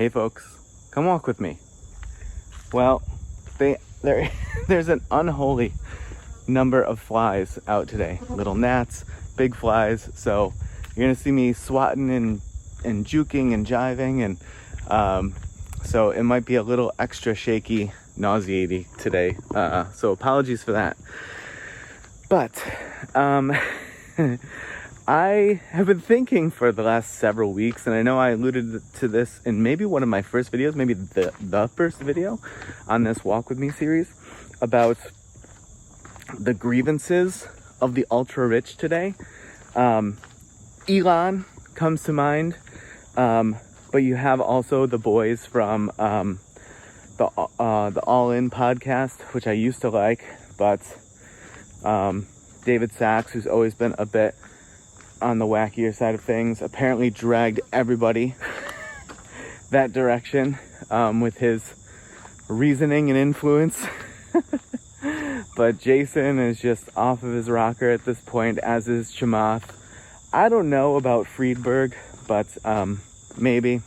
Hey folks, come walk with me. Well, there's an unholy number of flies out today. Little gnats, big flies. So you're gonna see me swatting and juking and jiving, and so it might be a little extra shaky, nauseating today. So apologies for that. But I have been thinking for the last several weeks, and I know I alluded to this in maybe one of my first videos, maybe the first video on this Walk With Me series, about the grievances of the ultra rich today. Elon comes to mind, but you have also the boys from the All In podcast, which I used to like, but David Sachs, who's always been a bit on the wackier side of things, apparently dragged everybody that direction with his reasoning and influence. But Jason is just off of his rocker at this point, as is Chamath. I don't know about Friedberg, but maybe.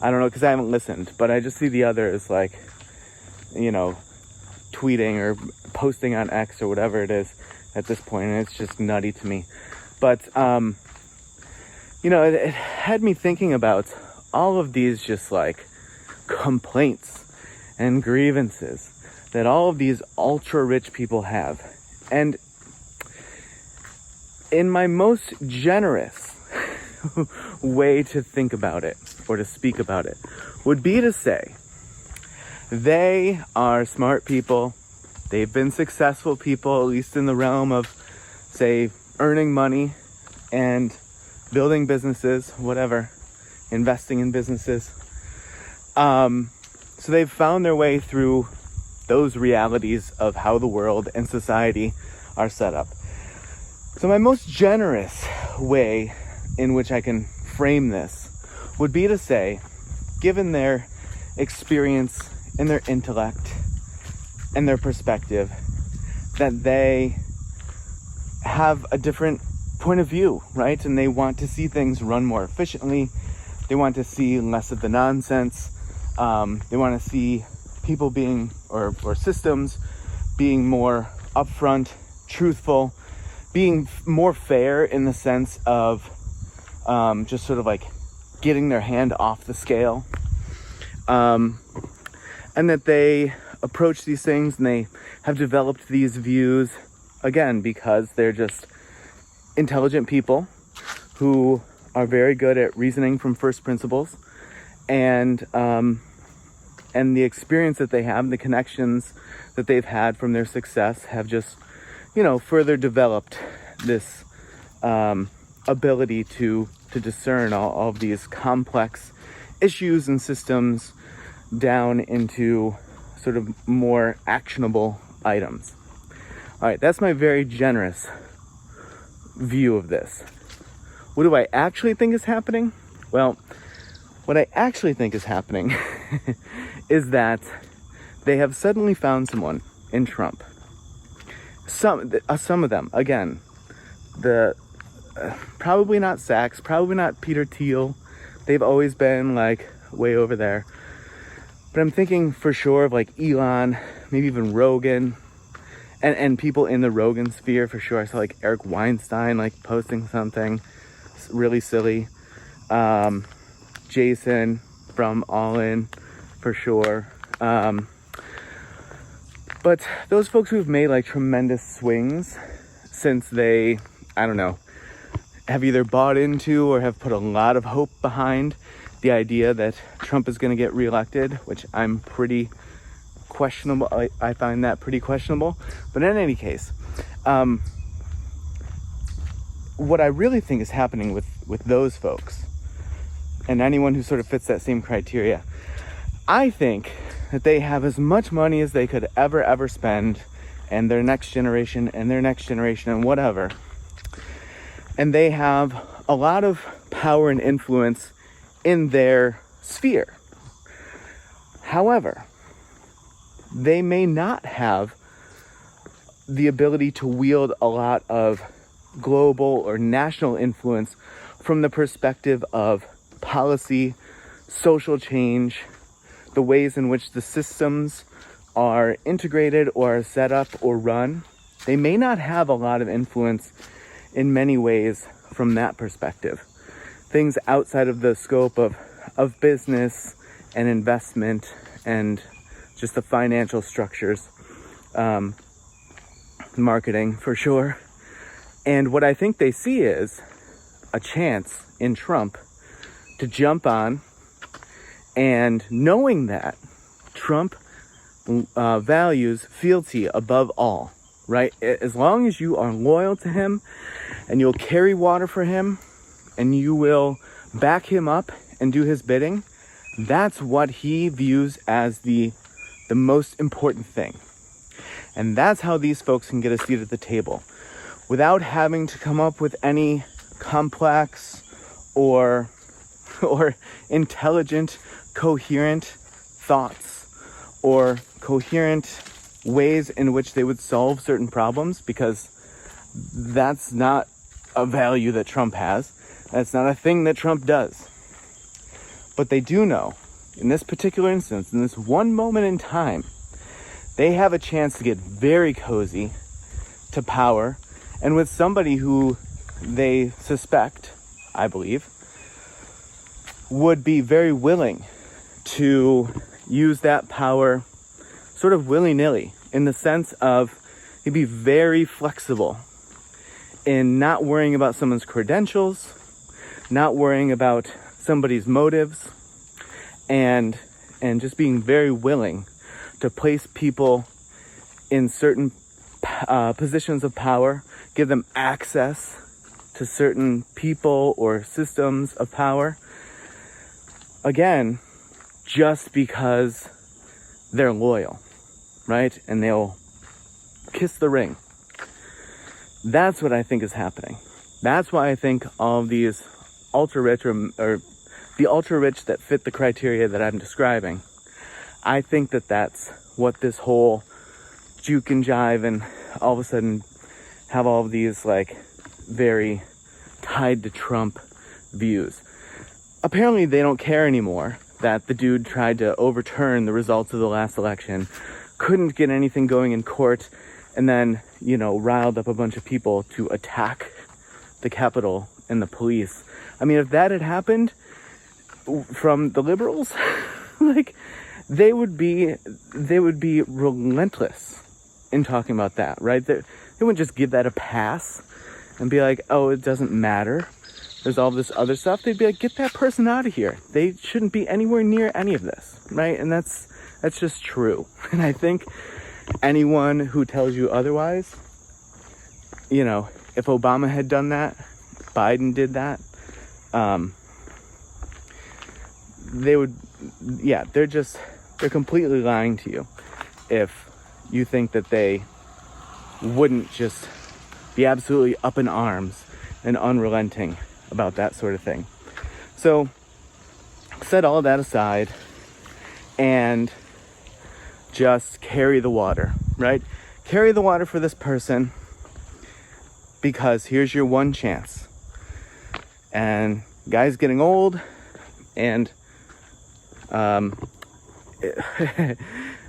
I don't know, because I haven't listened, but I just see the others, like, you know, tweeting or posting on X or whatever it is at this point, and it's just nutty to me. But, you know, it had me thinking about all of these just like complaints and grievances that all of these ultra rich people have. And in my most generous way to think about it or to speak about it would be to say they are smart people. They've been successful people, at least in the realm of, say, earning money and building businesses, whatever, investing in businesses. So they've found their way through those realities of how the world and society are set up. So my most generous way in which I can frame this would be to say, given their experience and their intellect and their perspective, that they have a different point of view, right? And they want to see things run more efficiently. They want to see less of the nonsense. They want to see people being, or systems being more upfront, truthful, being more fair in the sense of just sort of like getting their hand off the scale. And that they approach these things and they have developed these views, again, because they're just intelligent people who are very good at reasoning from first principles, and the experience that they have, the connections that they've had from their success have just, you know, further developed this ability to discern all of these complex issues and systems down into sort of more actionable items. All right, that's my very generous view of this. What do I actually think is happening? Well, what I actually think is happening is that they have suddenly found someone in Trump. Some of them, again, probably not Sachs, probably not Peter Thiel. They've always been like way over there. But I'm thinking for sure of like Elon, maybe even Rogan, and people in the Rogan sphere for sure. I saw like Eric Weinstein like posting something really silly. Jason from All In for sure. But those folks who've made like tremendous swings since they, I don't know, have either bought into or have put a lot of hope behind the idea that Trump is going to get reelected, which I'm pretty questionable. I find that pretty questionable. But in any case, what I really think is happening with those folks and anyone who sort of fits that same criteria, I think that they have as much money as they could ever spend, and their next generation and their next generation and whatever. And they have a lot of power and influence in their sphere. However, they may not have the ability to wield a lot of global or national influence from the perspective of policy, social change, the ways in which the systems are integrated or are set up or run, they may not have a lot of influence in many ways from that perspective. Things outside of the scope of business and investment and just the financial structures, marketing for sure. And what I think they see is a chance in Trump to jump on, and knowing that Trump values fealty above all, right? As long as you are loyal to him and you'll carry water for him and you will back him up and do his bidding, that's what he views as the most important thing. And that's how these folks can get a seat at the table without having to come up with any complex or intelligent, coherent thoughts or coherent ways in which they would solve certain problems, because that's not a value that Trump has. That's not a thing that Trump does. But they do know, in this particular instance, in this one moment in time, they have a chance to get very cozy to power, and with somebody who they suspect, I believe, would be very willing to use that power sort of willy-nilly, in the sense of he'd be very flexible in not worrying about someone's credentials, not worrying about somebody's motives, and just being very willing to place people in certain positions of power, give them access to certain people or systems of power. Again, just because they're loyal, right? And they'll kiss the ring. That's what I think is happening. That's why I think all of these ultra-rich or the ultra-rich that fit the criteria that I'm describing, I think that that's what this whole juke and jive and all of a sudden have all of these like very tied to Trump views. Apparently they don't care anymore that the dude tried to overturn the results of the last election, couldn't get anything going in court, and then, riled up a bunch of people to attack the Capitol and the police. I mean, if that had happened from the liberals, like, they would be relentless in talking about that, right? They wouldn't just give that a pass and be like, oh, it doesn't matter, there's all this other stuff. They'd be like, get that person out of here. They shouldn't be anywhere near any of this, right? And that's just true. And I think anyone who tells you otherwise, if Obama had done that, Biden did that, they're completely lying to you if you think that they wouldn't just be absolutely up in arms and unrelenting about that sort of thing. So set all of that aside and just carry the water, right? Carry the water for this person, because here's your one chance. And guy's getting old and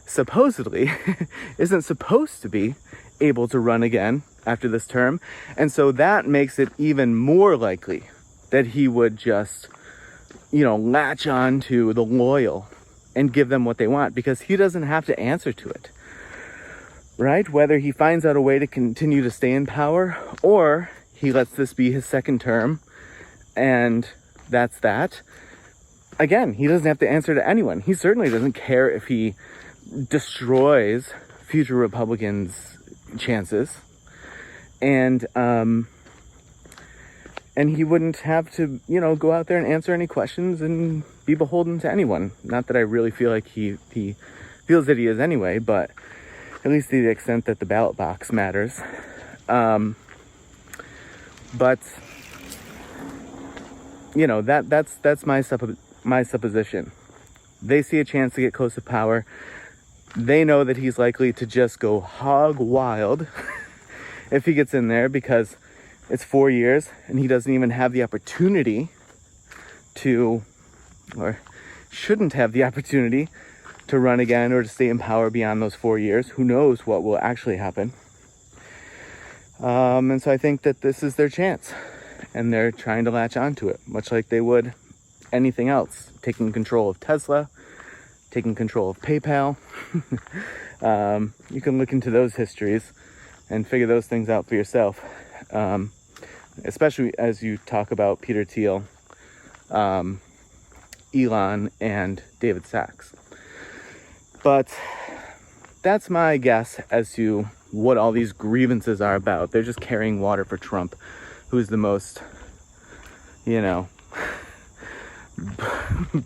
supposedly isn't supposed to be able to run again after this term. And so that makes it even more likely that he would just, latch on to the loyal and give them what they want, because he doesn't have to answer to it, right? Whether he finds out a way to continue to stay in power, or he lets this be his second term and that's that. Again, he doesn't have to answer to anyone. He certainly doesn't care if he destroys future Republicans' chances. And he wouldn't have to, go out there and answer any questions and be beholden to anyone. Not that I really feel like he feels that he is anyway, but at least to the extent that the ballot box matters. But that's my supposition. They see a chance to get close to power. They know that he's likely to just go hog wild if he gets in there, because it's 4 years and he doesn't even have the opportunity to, or shouldn't have the opportunity to run again or to stay in power beyond those 4 years. Who knows what will actually happen? And so I think that this is their chance, and they're trying to latch onto it, much like they would anything else. Taking control of Tesla, taking control of PayPal. You can look into those histories and figure those things out for yourself. Especially as you talk about Peter Thiel, Elon, and David Sachs. But that's my guess as to what all these grievances are about. They're just carrying water for Trump, who's the most,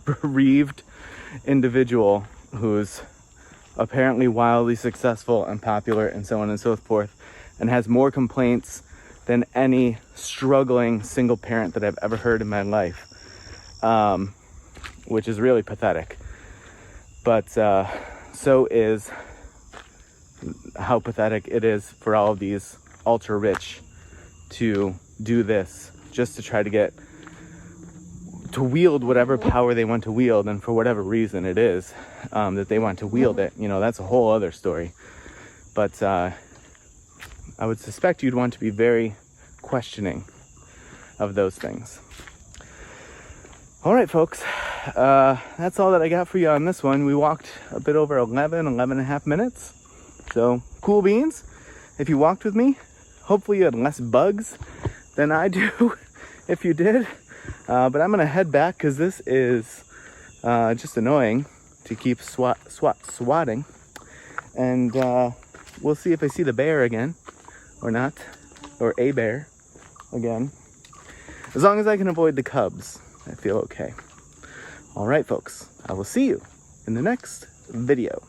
bereaved individual, who's apparently wildly successful and popular and so on and so forth, and has more complaints than any struggling single parent that I've ever heard in my life, which is really pathetic. But so is how pathetic it is for all of these ultra rich to do this just to try to wield whatever power they want to wield, and for whatever reason it is that they want to wield it. That's a whole other story. But I would suspect you'd want to be very questioning of those things. All right, folks, that's all that I got for you on this one. We walked a bit over 11 and a half minutes. So cool beans. If you walked with me, hopefully you had less bugs than I do if you did. But I'm going to head back because this is just annoying to keep swatting. And we'll see if I see the bear again or not, or a bear again. As long as I can avoid the cubs, I feel okay. All right, folks, I will see you in the next video.